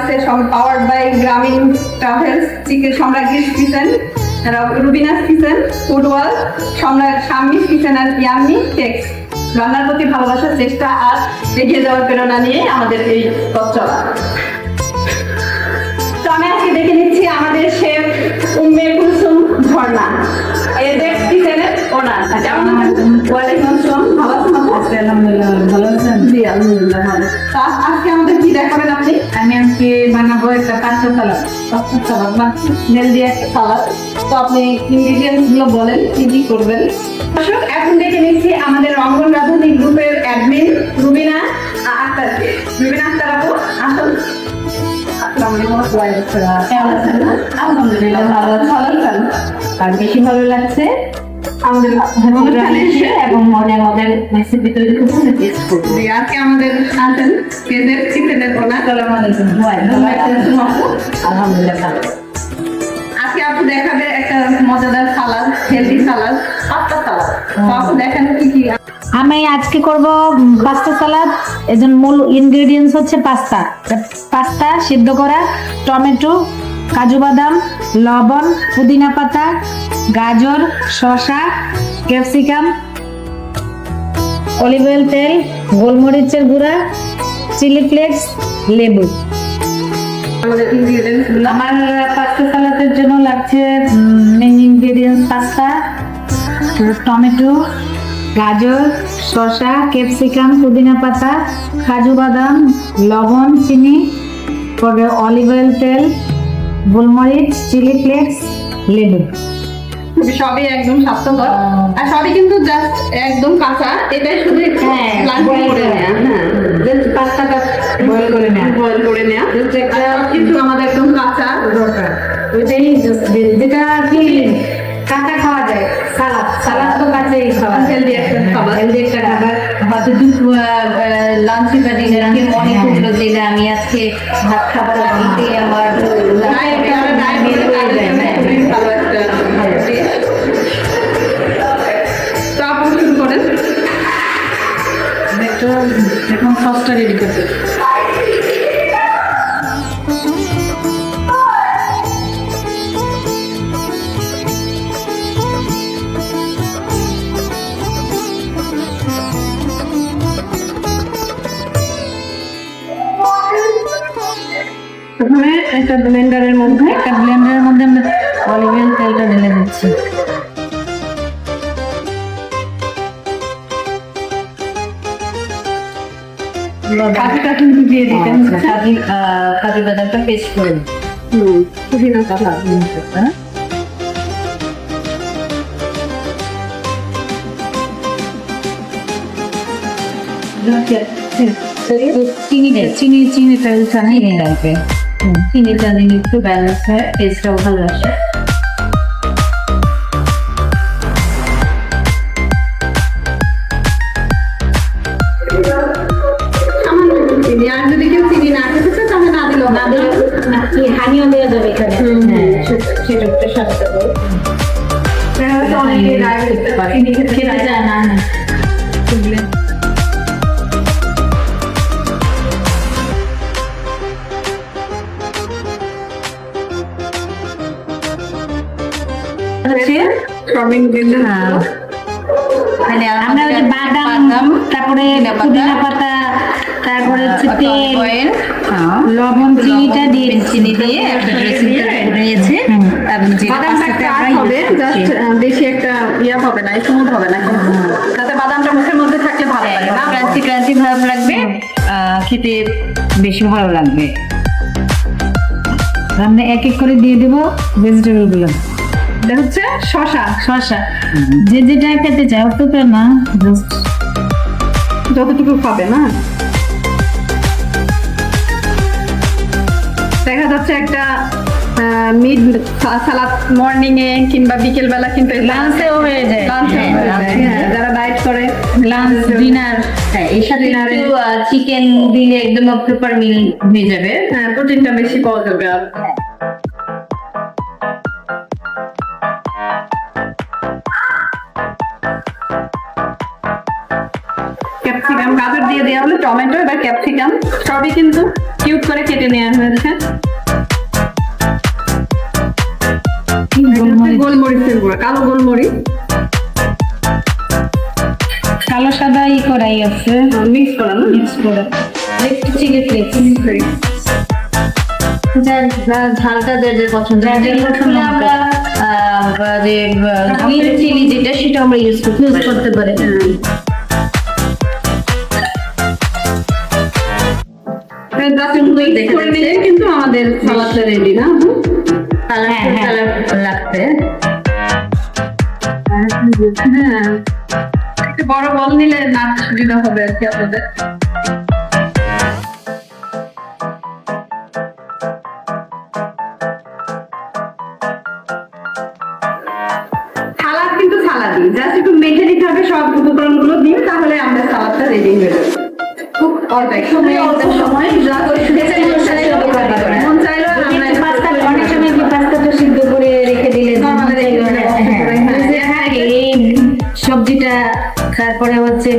আছে সব powered by Grameen travels, chicken সম্রাজ্ঞীর কিচেন, রুবিনাস কিচেন, ফুডওয়াল, সম্রাট শাম্মিস কিচেন আর ইয়াম্মি কেকস। রান্নার প্রতি ভালোবাসার চেষ্টা আর এগিয়ে যাওয়ার প্রেরণা নিয়ে আমাদের এই পথ চলা। তো আমি আজকে দেখে নিচ্ছি আমাদের শেফ উম্মে কুলসুম ঝর্ণা, এদের কিচেনের ওনার। কেমন আছেন? ওয়ালাইকুম আসসালাম। ভালো আছেন আপু? আলহামদুলিল্লাহ, ভালো আছেন? জি আলহামদুলিল্লাহ ভালো। তা আজকে আমাদের কি দেখাবেন আপনি? আমি আজকে বানাবো একটা পাস্তা সালাদ। পাস্তা সালাদ বা হেলদি একটা সালাদ। তো আপনি ইনগ্রেডিয়েন্টস গুলো বলেন কি কি করবেন। দর্শক, এখন দেখে নিচ্ছি আমাদের রঙ্গন রাঁধুনি গ্রুপের অ্যাডমিন রুবিনা আক্তারকে। রুবিনা আক্তার আপু, আসুন। কেমন আছেন? আলহামদুলিল্লাহ, ভালো আছি। ভালো আছেন? আর বেশি ভালো লাগছে আমাদের অনুষ্ঠানে এসে এবং মজার মজার রেসিপি তৈরি করতে টেস্ট করবো। জি, আজকে আমাদের আছেন কেদের চিকেনের ওনার। আসসালামু আলাইকুম। আলহামদুলিল্লাহ ভালো। আজকে আপু দেখাবে একটা মজাদার সালাদ, হেলদি সালাদ, পাস্তা সালাদ। তো আপু দেখান কি কি। আমি আজকে করব পাস্তা সালাদ। এজন্য মূল ইনগ্রেডিয়েন্টস হচ্ছে পাস্তা সিদ্ধ করা, টমেটো, কাজু বাদাম, লবণ, পুদিনা পাতা, গাজর, শসা, ক্যাপসিকাম, অলিভ অয়েল, তেল, গোলমরিচের গুঁড়া, চিলি ফ্লেক্স, লেবু। আমাদের ইনগ্রেডিয়েন্টস গুলো আমার পাস্তা সালাদের জন্য লাগছে মেইন ইনগ্রেডিয়েন্টস পাস্তা, টমেটো, গাজর, শসা, ক্যাপসিকাম, পুদিনা পাতা, কাজু বাদাম, লবণ, চিনি, পরে অলিভ অয়েল, তেল, গোলমরিচ, চিলি ফ্লেক্স, লেবু। সবই একদম স্বাস্থ্যকর আর সবই কিন্তু জাস্ট একদম কাঁচা। এটাই শুধু প্লান্ট করে নেওয়া। হ্যাঁ, জাস্ট পাস্তাটা বয়েল করে নেওয়া। বয়েল করে নেওয়া। জাস্ট একটা কিন্তু আমাদের একদম কাঁচা দরকার, ওইটাই just যেটা আর কি কাঁচা খাওয়া যায়। সালাদ তো কাঁচাই খাওয়া যায়। হেলদি একটা খাবার। হেলদি একটা খাবার। হয়তো লাঞ্চে বা ডিনারে মনে করলো যে না, আমি আজকে ভাত খাবার আগে আমার ভালো একটা dish। তো আপু শুরু করেন। এখন সসটা রেডি করতে। প্রথমে একটা ব্লেন্ডারের মধ্যে একটা ব্লেন্ডারের মধ্যে আমরা অলিভ অয়েল তেলটা ঢেলে দিচ্ছি। কাজুটা কিন্তু দিয়ে দিতেন। কাজু বাদামটা পেস্ট করে নিই। পুদিনা পাতা। চিনিটা এখানে লাগবে। চিনিটা দিলে একটু ব্যালেন্স হয়, টেস্টটাও ভালো আসে। সামান্য একটু চিনি, আর যদি কেউ চিনি না খেতে চায় তাহলে না দিলেও না দিলে হানিও দেওয়া যাবে এখানে। সেটা একটু স্বাস্থ্যকর। অনেকে ডায়াবেটিস পারে, চিনি খেতে চায় না। সব ingredients মানে আমরা ওই যে বাদাম, তারপরে পুদিনা পাতা, তারপরে হচ্ছে তেল, লবণ, চিনিটা দিয়ে চিনি দিয়ে একটা ড্রেসিং নিয়েছে। বাদামটা কাট হবে, জাস্ট বেশি একটা ইয়া হবে না, স্মুথ হবে না, তাতে বাদামটা মুখের মধ্যে থাকলে ভালো লাগে না। ক্রাঞ্চি ক্রাঞ্চি ভালো লাগবে, খেতে বেশি ভালো লাগবে। আমরা এক এক করে দিয়ে দেবো ভেজিটেবল গুলো। এটা হচ্ছে শসা। শসা যে যেটা খেতে চায় অতটা না, জাস্ট যতটুকু খাবে না। দেখা যাচ্ছে একটা মিড সালাদ মর্নিং এ কিংবা বিকেল বেলা কিন্তু লাঞ্চেও হয়ে যায়। যারা ডায়েট করে লাঞ্চ, ডিনার। হ্যাঁ, এর সাথে একটু চিকেন দিলে একদম প্রপার মিল হয়ে যাবে। হ্যাঁ, প্রোটিনটা বেশি পাওয়া যাবে। আর ক্যাপসিকাম, গাজর দিয়ে দেওয়া হলে টমেটো, এবার ক্যাপসিকাম, সবই কিন্তু কিউব করে কেটে নেওয়া হয়েছে। গোলমরিচের গুঁড়া, কালো গোলমরিচ কালো সাদা করাই আছে, মিক্স করা না? মিক্স করে একটু চিলি ফ্লেক্স, ঝালটা যে পছন্দ, যাদের পছন্দ আমরা যে গ্রিন চিলি যেটা সেটা আমরা ইউজ করতে পারি। করে নিলে কিন্তু আমাদের সালাদটা রেডি না? কালার লাগবে। হ্যাঁ, একটা বড় বল নিলে নাচ সুবিধা হবে আর কি আপনাদের। সালাদ কিন্তু সালাদই, জাস্ট একটু মেখে দিতে হবে সব উপকরণগুলো দিয়ে, তাহলে আমাদের সালাদটা রেডি হয়ে যাবে। খুব অল্প সময়, মন চাইলো আর আমরা পাস্তা অনেক সময় কি পাস্তাটা সিদ্ধ করে রেখে দিলে এই সবজিটা, তারপরে হচ্ছে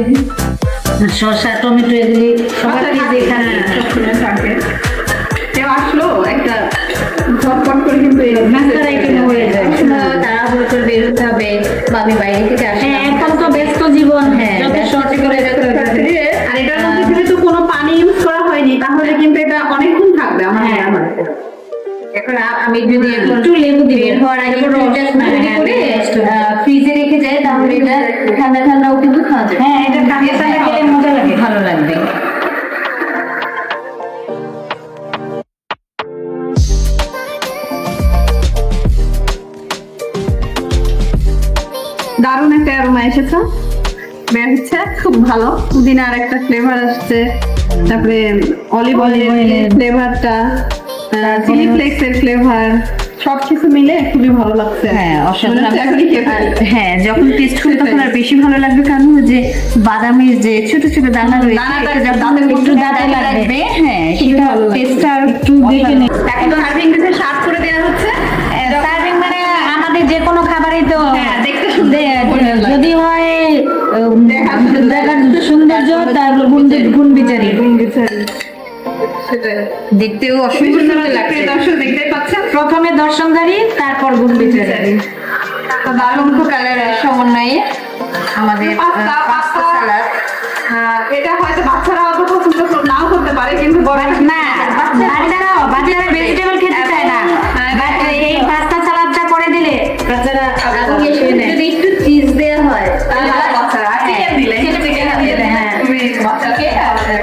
শসা টমেটো এগুলি সবার এখানে কেউ আসলো একটা ঝটপট করে কিন্তু এই নাস্তার আইটেম হয়ে যায়। তাড়াহুড়ো করে বের হতে হবে বা আমি বাইরে থেকে আসি। হ্যাঁ, এখন তো ব্যস্ত জীবন, হ্যাঁ, যত ব্যস্ত শর্ট করে আর এটার মধ্যে যেহেতু কোনো পানি ইউজ করা হয়নি, তাহলে কিন্তু এটা অনেকক্ষণ থাকবে আমার মনে হয়। এখন আমি যদি একটু লেবু দিই বের হওয়ার আগে ফ্রিজে রেখে যাই, তাহলে এটা ঠান্ডা ঠান্ডাও কিন্তু খাওয়া যায়। হ্যাঁ, এটা ঠান্ডা ঠান্ডা খেলে মজা লাগে, ভালো লাগবে। দারুণ একটা অ্যারোমা এসেছে, বের হচ্ছে খুব ভালো। পুদিনার একটা ফ্লেভার আসছে, তারপরে অলিভ অয়েলের ফ্লেভারটা, চিলি ফ্লেক্সের ফ্লেভার, সবকিছু মিলে খুবই ভালো লাগছে। হ্যাঁ, অসাধারণ। মনে হচ্ছে এখনই খেয়ে ফেলি। হ্যাঁ, যখন টেস্ট করি তখন আর বেশি ভালো লাগবে, কারণ যে বাদামের যে ছোট ছোট দানা রয়েছে, দানাটা এটা যখন একটু দাঁতে লাগবে, হ্যাঁ, সেটা টেস্টটা আর একটু দেখে নেই। এখন সার্ভিং ডিশে সার্ভ করে দেওয়া হচ্ছে। সার্ভিং মানে আমাদের যে কোনো খাবারই তো হ্যাঁ, দেখতে সুন্দর যদি হয় দেখার দেখার সৌন্দর্য, তার গুণ বিচারি, সেটাই। দেখতেও অসুন্দর লাগছে। প্রিয় দর্শক দেখতেই পাচ্ছেন, প্রথমে দর্শনদারি, তারপর গুণ বিচারি। দারুণ কালারের সমন্বয়ে আমাদের পাস্তা সালাদ। এটা হয়তো বাচ্চারা অত পছন্দ নাও করতে পারে, কিন্তু বড় না, বাচ্চারা ভেজিটেবল খেতে চায় না, বাট এই পাস্তা সালাদটা করে দিলে বাচ্চারা আগে খেয়ে নেয়। যদি একটু চিজ দেওয়া হয় বাচ্চারা চিকেন দিলে হ্যাঁ। তুমি বাচ্চাকে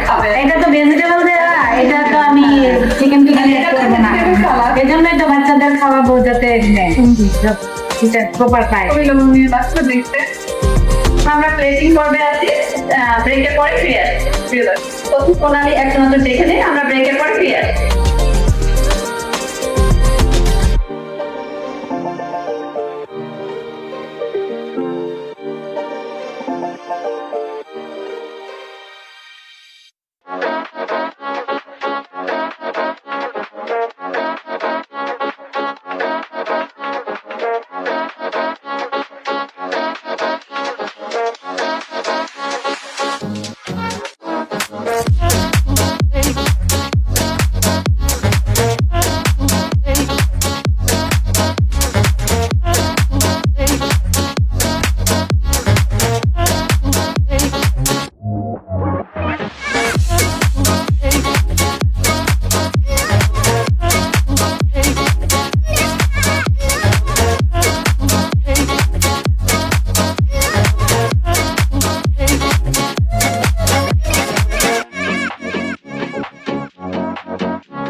খাবে। এটা তো ভেজিটেবল দেওয়া, এটা তো আমি চিকেন করবো না, এই জন্যই তো বাচ্চাদের খাওয়াবো যাতে প্রপার খায়। খুবই লোভনীয় লাগছে দেখতে। আমরা প্লেটিং পর্বে আছি, ব্রেকের পরে ফিরে আসি। প্রিয় দর্শক, প্রথম প্রণালী একটা নজর দেখে নিই, আমরা ব্রেকের পরে ফিরে আসি।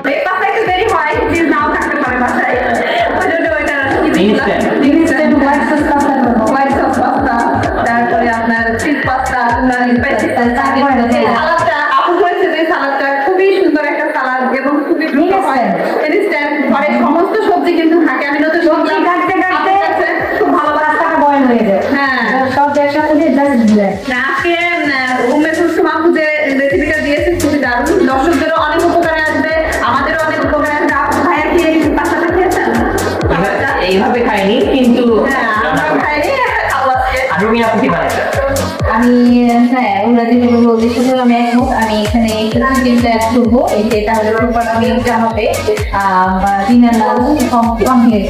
ব্রেকফাস্ট একটু দেরি হয়, চিজ নাও থাকতে পারে বাসায়, ওই জন্য ওইটা ইনস্ট্যান্ট হোয়াইট সস পাস্তা, তারপরে আপনার চিজ পাস্তা, সালাদটা আপু করেছে, যে সালাদটা খুবই সুন্দর একটা সালাদ এবং খুবই দ্রুত হয়, ইনস্ট্যান্ট। ঘরে সমস্ত সবজি কিন্তু থাকে, আমি নতুন সবজি কাটতে কাটতে খুব ভালো পাস্তাটা বয়েল হয়ে যায়। হ্যাঁ, সব একসাথে দিয়ে জাস্ট দেয়। আজকে উম্মে কুলসুম আপু যে রেসিপিটা দিয়েছে খুবই দারুণ, দর্শকদেরও অনেক উপকারে আসবে, আমাদেরও অনেক উপকারে আসবে। আপু ভাইয়া কি এই পাস্তাটা খেয়েছেন? এইভাবে খাইনি, কিন্তু হ্যাঁ, আমরা খাইনি, খাবো আজকে। রুমিনা আপু কি বানাইছে? আমি হ্যাঁ ওরা যেটা বলবো ওদের সাথে আমি একমত। আমি এখানে এই চিকেনটা অ্যাড করবো, এটা হলে প্রপার মিলটা হবে। Dinner complete.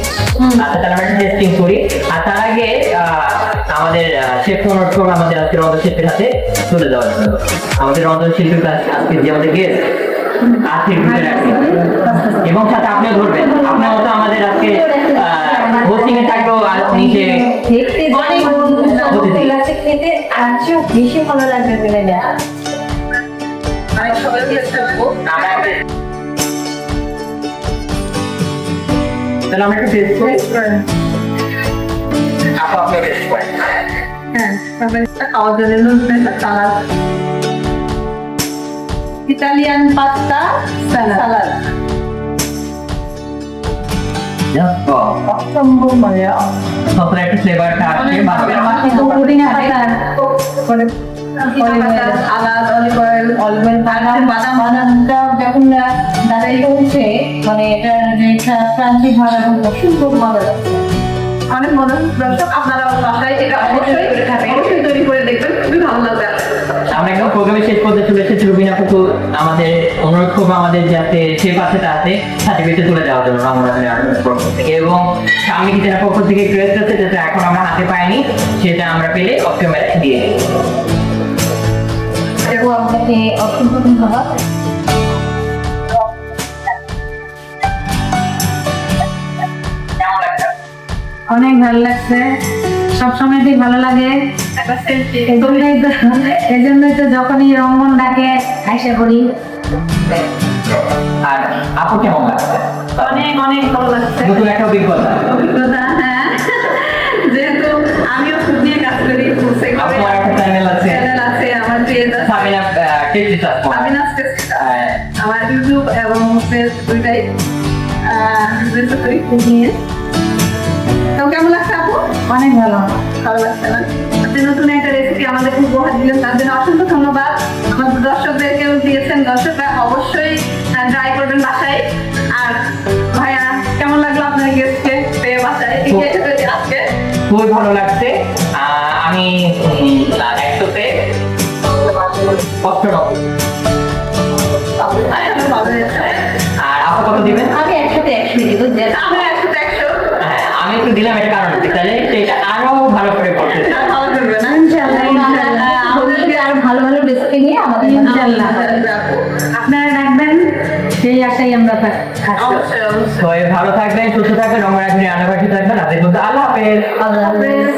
আচ্ছা, তাহলে আমরা টেস্টিং করি। আর তার আগে আমাদের শেফ অনুরোধ করবো আমাদের আজকে রন্ধন শিল্পীর হাতে চলে যাওয়ার জন্য। আমাদের রন্ধন শিল্পীর কাছে আজকে যে আমাদের গেস্ট আর্থিক এবং সাথে আপনিও ধরবেন, আপনার মতো আমাদের আজকে হোস্টিং এ থাকবো। আর উনি যে দেখতে অনেক লাগছে, খেতে আর চেয়েও বেশি ভালো লাগবে বলে না। আমি সবাই করবো। তাহলে আমরা একটু টেস্ট করি। আপু আপনিও টেস্ট করেন। হ্যাঁ, তারপরে খাওয়ার জন্য সালাদ, ইতালিয়ান পাস্তা সালাদ। অসম্ভব মজা। সতেরো একটা ফ্লেভারটা আসছে পুদিনা পাতা সালাদ, অলিভ অয়েল, বাদাম বাদামটা যখন দাঁড়াই হচ্ছে, মানে এটা যে ক্রাঞ্চি ভাব এবং খুব ভালো লাগছে। অনেক মজা। দর্শক আপনারাও বাসায় এটা অবশ্যই তৈরি করে দেখবেন, খুবই ভালো লাগবে। আমরা একদম প্রোগ্রামে শেষ করতে চলে এসেছি। রুবিনা আপু আমাদের অনুরোধ করবো আমাদের যাতে শেফ আছে তাতে সার্টিফিকেটে তুলে দেওয়ার জন্য রামুরানের পক্ষ থেকে, এবং সামনে কিচেনের পক্ষ থেকে ক্রেস্ট আছে যেটা এখন আমরা হাতে পাইনি, সেটা আমরা পেলে অফ ক্যামেরায় দিয়ে দিই। তো আপনাকে অসংখ্য ধন্যবাদ। কেমন লাগছে? অনেক ভালো লাগছে, সবসময়তেই ভালো লাগে। একটা সেলফি। এজন্যই তো যখনই রঙ্গন ডাকে আইসা করি। আর আপু কেমন লাগছে? অনেক অনেক ভালো লাগছে। নতুন একটা অভিজ্ঞতা। অভিজ্ঞতা, হ্যাঁ। যেহেতু আমিও ফুড নিয়ে কাজ করি, ফুড সেক্টরে আপনার একটা চ্যানেল আছে, চ্যানেল আছে, আমার পেজ আছে, সাবিনা টেস্টি চাষ আবিনাস টেস্ট। আমার ইউটিউব এবং পেজ দুইটাই রেজিস্টার করি ফুড নিয়ে। তো কেমন লাগছে আপু? অনেক ভালো। ভালো লাগছে না? আপনি নতুন একটা রেসিপি আমাদের উপহার দিলেন, তার জন্য অসংখ্য ধন্যবাদ। আমাদের দর্শকদেরকেও দিয়েছেন, দর্শকরা অবশ্যই ট্রাই করবেন বাসায়। আর ভাইয়া কেমন লাগলো আপনার গেস্টকে পেয়ে বাসায় আজকে? খুবই ভালো লাগছে। আমি 100-তে 85। ভালো হয়েছে। আর আপু কত দিবেন? আমি একসাথে 100 দিব। আমরা 100-100 হ্যাঁ, আমি একটু দিলাম, এটা কারণ আছে, তাহলে সেটা আরো ভালো করে করতে চাই। আর ভালো করবে না? আমাদেরকে আরো ভালো ভালো রেসিপি নিয়ে আমাদের ইনশাআল্লাহ। আপনারা রাখবেন, সেই আশাই আমরা থাকছি। অবশ্যই অবশ্যই। সবাই ভালো থাকবেন, সুস্থ থাকবেন, রঙের রাখবেন, রান্নাবাড়ি থাকবেন। আল্লাহ হাফেজ। আল্লাহ হাফেজ।